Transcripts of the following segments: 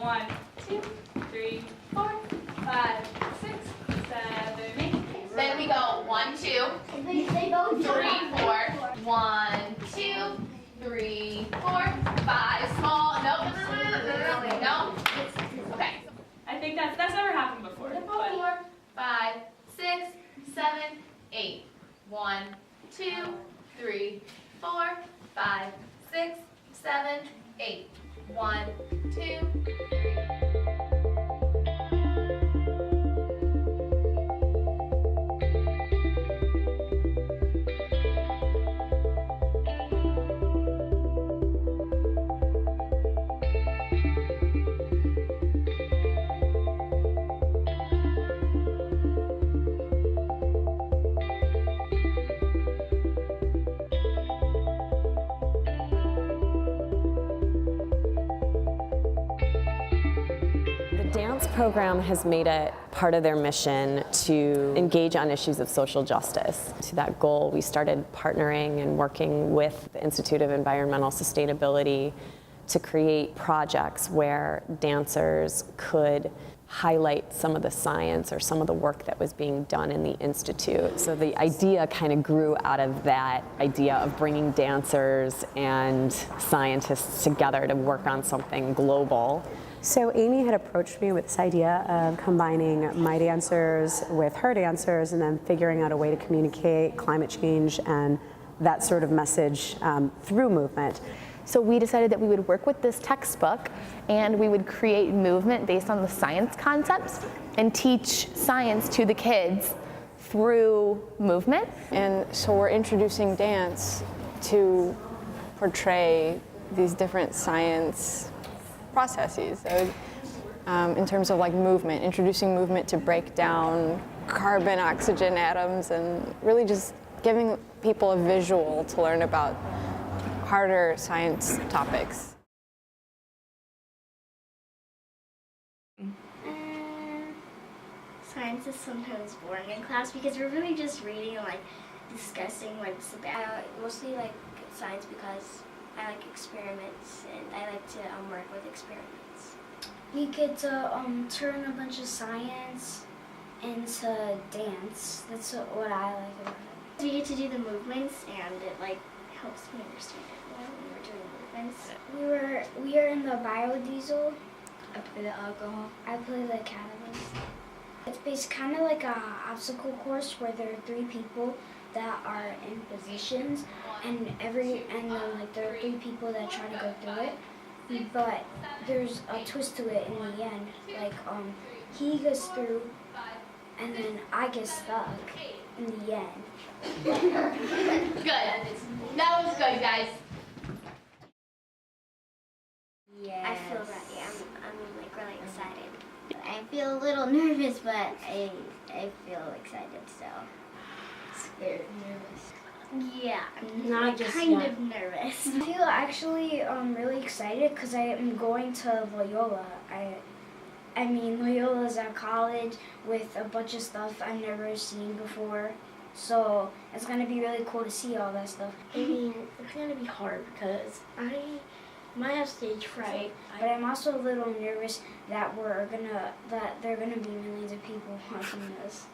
1, 2, 3, 4, 5, 6, 7, 8. Then we go 1, 2, 3, 4. 1, 2, 3, 4, 5. Small. No. Okay. I think that's never happened before. 4, 5, 6, 7, 8. 1, 2, 3, 4, 5, 6, 7, 8. 1, 2, 3. The dance program has made it part of their mission to engage on issues of social justice. To that goal, we started partnering and working with the Institute of Environmental Sustainability to create projects where dancers could highlight some of the science or some of the work that was being done in the Institute. So the idea kind of grew out of that idea of bringing dancers and scientists together to work on something global. So Amy had approached me with this idea of combining my dancers with her dancers and then figuring out a way to communicate climate change and that sort of message through movement. So we decided that we would work with this textbook and we would create movement based on the science concepts and teach science to the kids through movement. And so we're introducing dance to portray these different science processes. So, in terms of like movement, introducing movement to break down carbon, oxygen atoms, and really just giving people a visual to learn about harder science topics. Science is sometimes boring in class because we're really just reading and like discussing what it's about. I mostly like science because I like experiments and I like to work with experiments. You get to turn a bunch of science into dance. That's what I like about it. We get to do the movements and it like helps me understand it more when we're doing movements. We are in the biodiesel. I play the alcohol. I play the catalyst. It's kind of like a obstacle course where there are 3 people that are in positions, and then like there are 3 people that try to go through it. But there's a twist to it in the end. Like he goes through, and then I get stuck in the end. Good. That was good, guys. Yes. I feel ready. I'm like really excited. I feel a little nervous, but I feel excited, so Scared, nervous. yeah, Not just kind yet. of nervous. I feel actually really excited because I am going to Loyola. I mean, Loyola's a college with a bunch of stuff I've never seen before, so it's gonna be really cool to see all that stuff. I mean, it's gonna be hard because I might have stage fright. But I'm also a little nervous that there are gonna be millions of people watching this.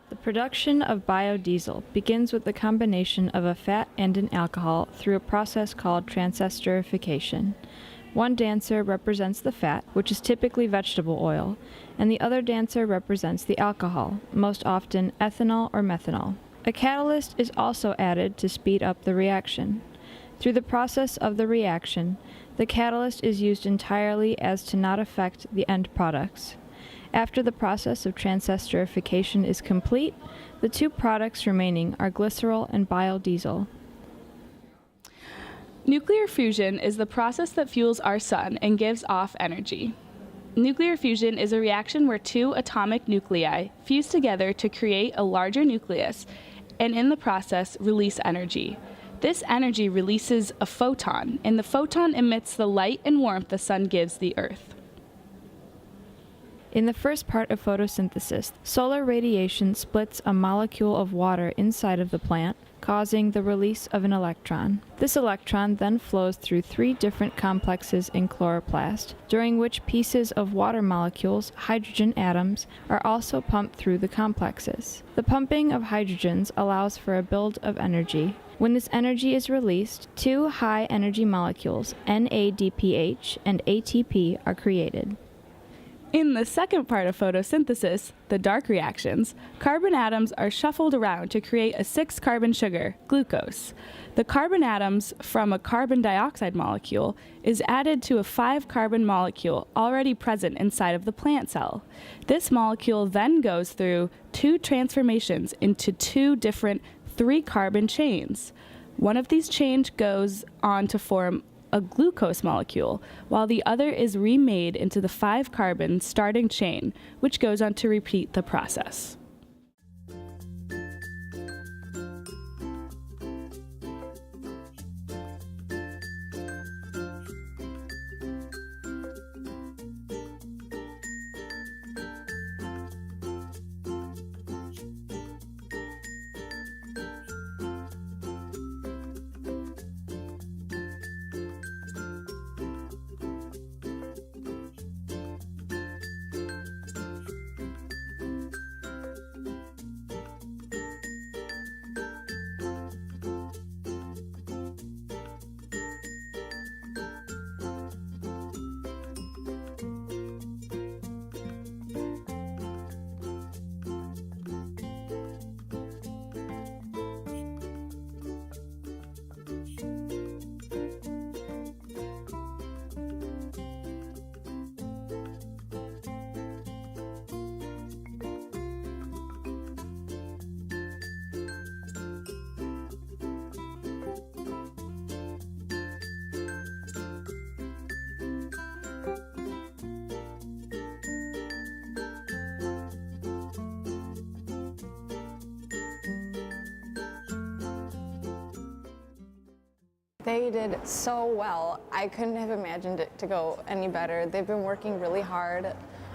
The production of biodiesel begins with the combination of a fat and an alcohol through a process called transesterification. One dancer represents the fat, which is typically vegetable oil, and the other dancer represents the alcohol, most often ethanol or methanol. A catalyst is also added to speed up the reaction. Through the process of the reaction, the catalyst is used entirely as to not affect the end products. After the process of transesterification is complete, the 2 products remaining are glycerol and biodiesel. Nuclear fusion is the process that fuels our sun and gives off energy. Nuclear fusion is a reaction where 2 atomic nuclei fuse together to create a larger nucleus and in the process release energy. This energy releases a photon, and the photon emits the light and warmth the sun gives the earth. In the first part of photosynthesis, solar radiation splits a molecule of water inside of the plant, causing the release of an electron. This electron then flows through 3 different complexes in chloroplast, during which pieces of water molecules, hydrogen atoms, are also pumped through the complexes. The pumping of hydrogens allows for a build of energy. When this energy is released, 2 high-energy molecules, NADPH and ATP, are created. In the second part of photosynthesis, the dark reactions, carbon atoms are shuffled around to create a 6-carbon sugar, glucose. The carbon atoms from a carbon dioxide molecule is added to a 5-carbon molecule already present inside of the plant cell. This molecule then goes through 2 transformations into 2 different 3-carbon chains. One of these chains goes on to form a glucose molecule, while the other is remade into the 5-carbon starting chain, which goes on to repeat the process. They did so well. I couldn't have imagined it to go any better. They've been working really hard.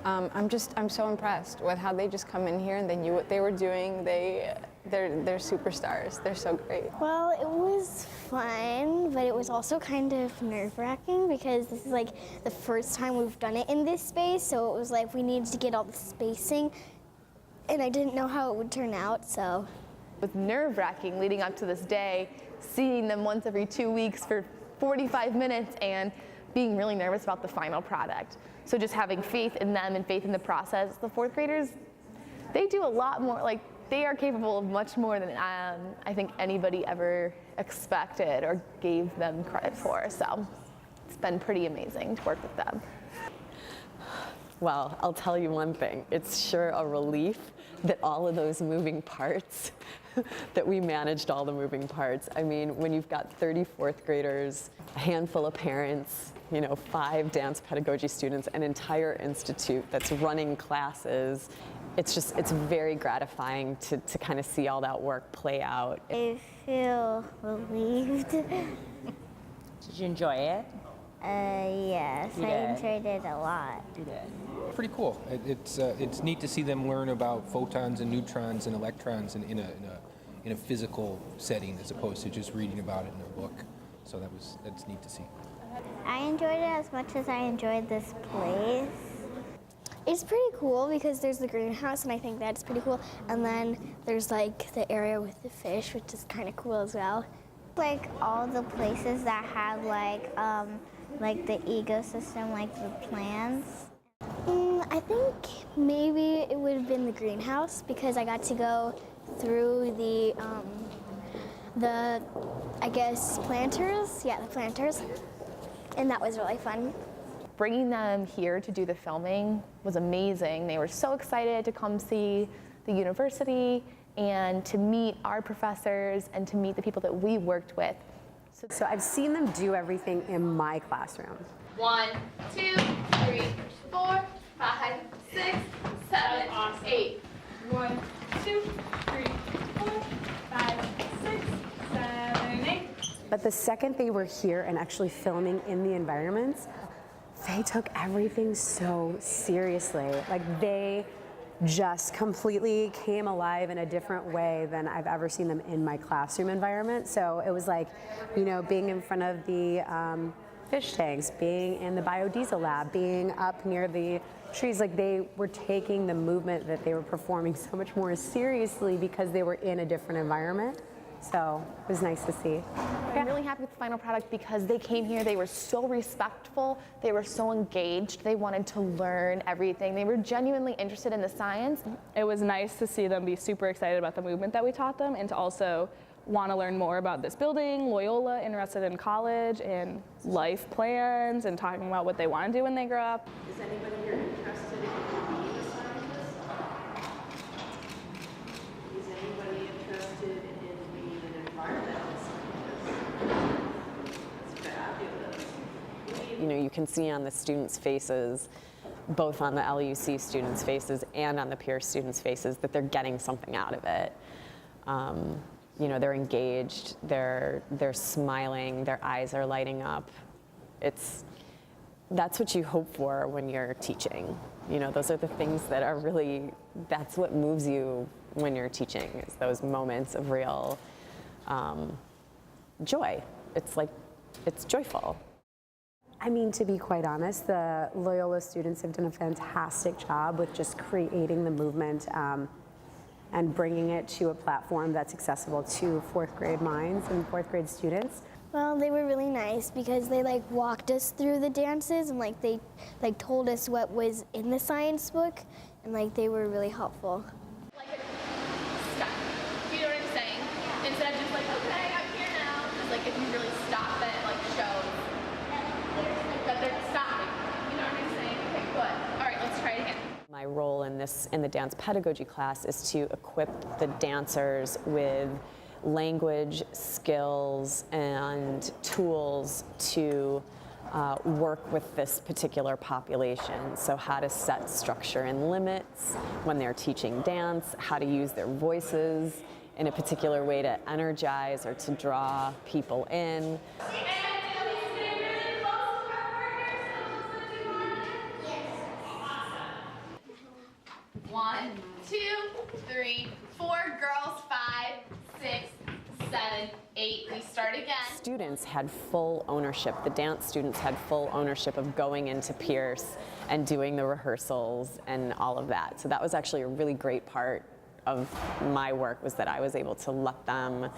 I'm so impressed with how they just come in here and they knew what they were doing. They're superstars. They're so great. Well, it was fun, but it was also kind of nerve-wracking because this is like the first time we've done it in this space, so it was like we needed to get all the spacing, and I didn't know how it would turn out, so. It was nerve-wracking leading up to this day, seeing them once every 2 weeks for 45 minutes and being really nervous about the final product. So just having faith in them and faith in the process. The 4th graders, they do a lot more, like they are capable of much more than I think anybody ever expected or gave them credit for. So it's been pretty amazing to work with them. Well, I'll tell you one thing. It's sure a relief that all of those moving parts, that we managed all the moving parts. I mean, when you've got 30 4th graders, a handful of parents, 5 dance pedagogy students, an entire institute that's running classes, it's very gratifying to kind of see all that work play out. I feel relieved. Did you enjoy it? Yes, You I did? enjoyed it a lot. You did. Pretty cool. It's neat to see them learn about photons and neutrons and electrons in a physical setting as opposed to just reading about it in a book. So that's neat to see. I enjoyed it as much as I enjoyed this place. It's pretty cool because there's the greenhouse, and I think that's pretty cool. And then there's like the area with the fish, which is kind of cool as well. Like all the places that have like the ecosystem, like the plants. I think maybe it would have been the greenhouse because I got to go through the I guess planters. Yeah, the planters, and that was really fun. Bringing them here to do the filming was amazing. They were so excited to come see the university and to meet our professors and to meet the people that we worked with. So I've seen them do everything in my classroom. 1, 2, 3, 4, 5, 6, 7, 8. 1, 2, 3, 4, 5, 6, 7, 8. But the second they were here and actually filming in the environments, they took everything so seriously. Like they just completely came alive in a different way than I've ever seen them in my classroom environment. So it was like, you know, being in front of the fish tanks, being in the biodiesel lab, being up near the trees, like they were taking the movement that they were performing so much more seriously because they were in a different environment. So it was nice to see. I'm really happy with the final product because they came here, they were so respectful, they were so engaged, they wanted to learn everything, they were genuinely interested in the science. It was nice to see them be super excited about the movement that we taught them and to also want to learn more about this building, Loyola, interested in college and life plans and talking about what they want to do when they grow up. Is anybody here interested in being a scientist? Is anybody interested in being an environmental scientist? That's fabulous. You know, you can see on the students' faces, both on the LUC students' faces and on the Peirce students' faces, that they're getting something out of it. You know, they're engaged, they're smiling, their eyes are lighting up. That's what you hope for when you're teaching. You know, those are the things that are really, that's what moves you when you're teaching, is those moments of real joy. It's joyful. I mean, to be quite honest, the Loyola students have done a fantastic job with just creating the movement and bringing it to a platform that's accessible to fourth grade minds and fourth grade students. Well, they were really nice because they like walked us through the dances and like they like told us what was in the science book and like they were really helpful. Like stop. You know what I'm saying? Instead of just like, okay, I'm here now. Because like if you really stop it, like shows that they're stopping. You know what I'm saying? Okay, good. All right, let's try it again. My role in the dance pedagogy class is to equip the dancers with language, skills, and tools to work with this particular population. So how to set structure and limits when they're teaching dance, how to use their voices in a particular way to energize or to draw people in. 1, 2, 3, 4. Girls, 5, 6, 7, 8. We start again. Students had full ownership. The dance students had full ownership of going into Peirce and doing the rehearsals and all of that. So that was actually a really great part of my work, was that I was able to let them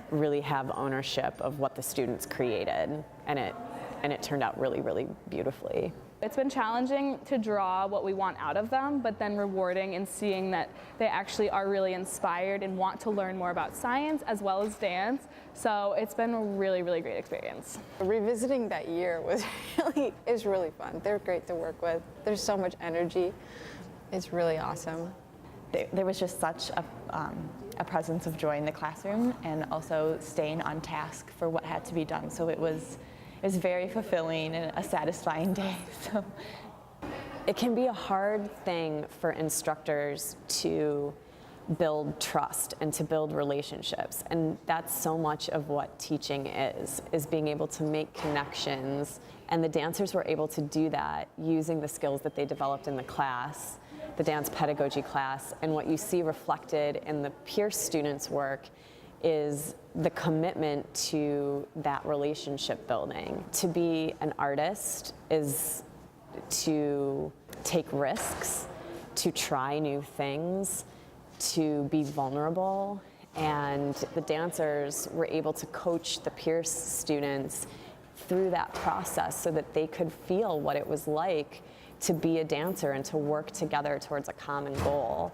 really have ownership of what the students created, and it turned out really, really beautifully. It's been challenging to draw what we want out of them, but then rewarding in seeing that they actually are really inspired and want to learn more about science as well as dance. So it's been a really, really great experience. Revisiting that year is really fun. They're great to work with. There's so much energy. It's really awesome. There was just such a presence of joy in the classroom, and also staying on task for what had to be done. So it was very fulfilling and a satisfying day. So it can be a hard thing for instructors to build trust and to build relationships, and that's so much of what teaching is being able to make connections, and the dancers were able to do that using the skills that they developed in the class, the dance pedagogy class. And what you see reflected in the Peirce students' work is the commitment to that relationship building. To be an artist is to take risks, to try new things, to be vulnerable, and the dancers were able to coach the Peirce students through that process so that they could feel what it was like to be a dancer and to work together towards a common goal.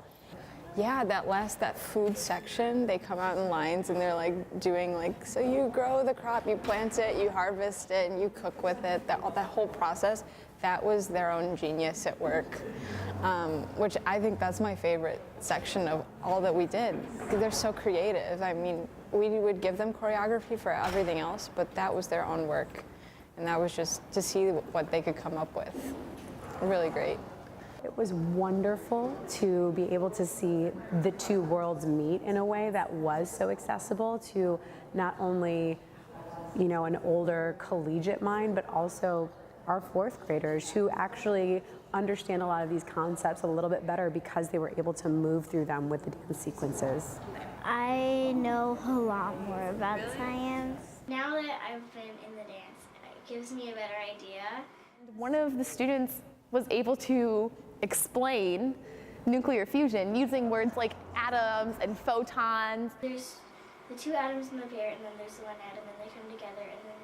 Yeah, that food section, they come out in lines and they're like doing like, so you grow the crop, you plant it, you harvest it, and you cook with it. That whole process, that was their own genius at work, which I think that's my favorite section of all that we did. They're so creative. I mean, we would give them choreography for everything else, but that was their own work. And that was just to see what they could come up with. Really great. It was wonderful to be able to see the two worlds meet in a way that was so accessible to not only, you know, an older collegiate mind, but also are fourth graders who actually understand a lot of these concepts a little bit better because they were able to move through them with the dance sequences. I know a lot more about science. Now that I've been in the dance, it gives me a better idea. One of the students was able to explain nuclear fusion using words like atoms and photons. There's the two atoms in the pair, and then there's the one atom, and they come together, and then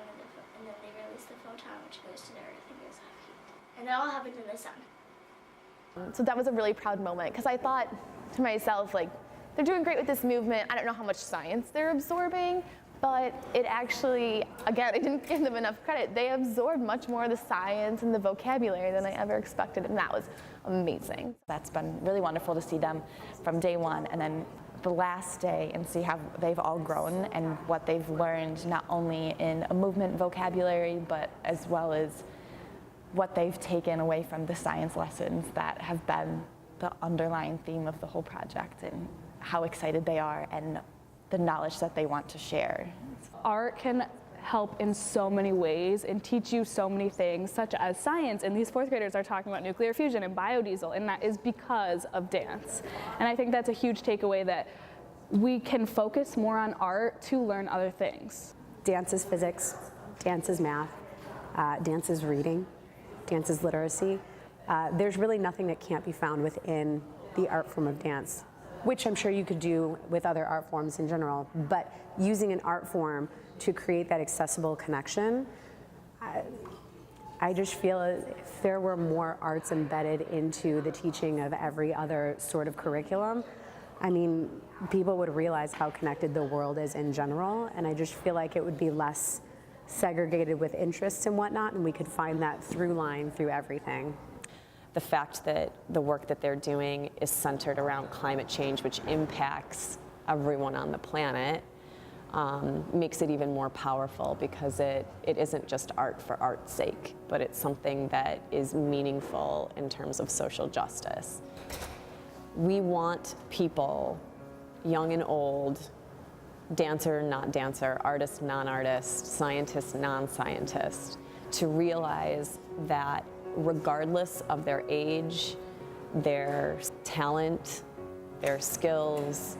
and then they release the photon, which goes to the Earth and gives off heat. And it all happens in the sun. So that was a really proud moment because I thought to myself, like, they're doing great with this movement. I don't know how much science they're absorbing, but it actually, again, I didn't give them enough credit. They absorbed much more of the science and the vocabulary than I ever expected, and that was amazing. That's been really wonderful to see them from day one and then the last day and see how they've all grown and what they've learned, not only in a movement vocabulary, but as well as what they've taken away from the science lessons that have been the underlying theme of the whole project, and how excited they are and the knowledge that they want to share. Art can help in so many ways and teach you so many things, such as science. And these fourth graders are talking about nuclear fusion and biodiesel, and that is because of dance. And I think that's a huge takeaway, that we can focus more on art to learn other things. Dance is physics, dance is math, dance is reading, dance is literacy. There's really nothing that can't be found within the art form of dance, which I'm sure you could do with other art forms in general, but using an art form to create that accessible connection, I just feel if there were more arts embedded into the teaching of every other sort of curriculum, I mean, people would realize how connected the world is in general, and I just feel like it would be less segregated with interests and whatnot, and we could find that through line through everything. The fact that the work that they're doing is centered around climate change, which impacts everyone on the planet, makes it even more powerful, because it isn't just art for art's sake, but it's something that is meaningful in terms of social justice. We want people, young and old, dancer, not dancer, artist, non-artist, scientist, non-scientist, to realize that regardless of their age, their talent, their skills,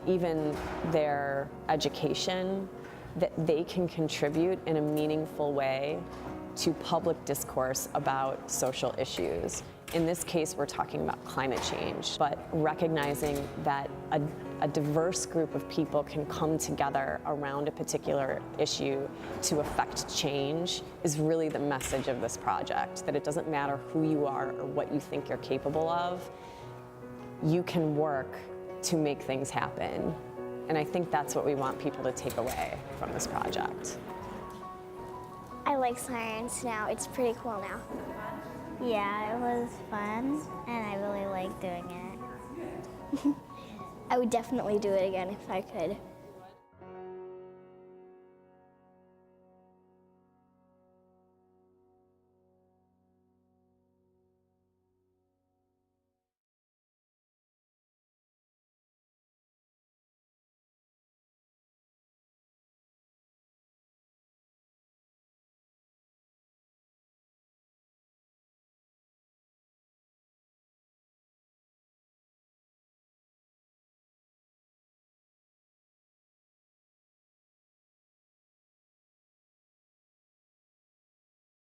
even their education, that they can contribute in a meaningful way to public discourse about social issues. In this case, we're talking about climate change, but recognizing that a diverse group of people can come together around a particular issue to affect change is really the message of this project, that it doesn't matter who you are or what you think you're capable of, you can work to make things happen. And I think that's what we want people to take away from this project. I like science now. It's pretty cool now. Yeah, it was fun, and I really like doing it. I would definitely do it again if I could.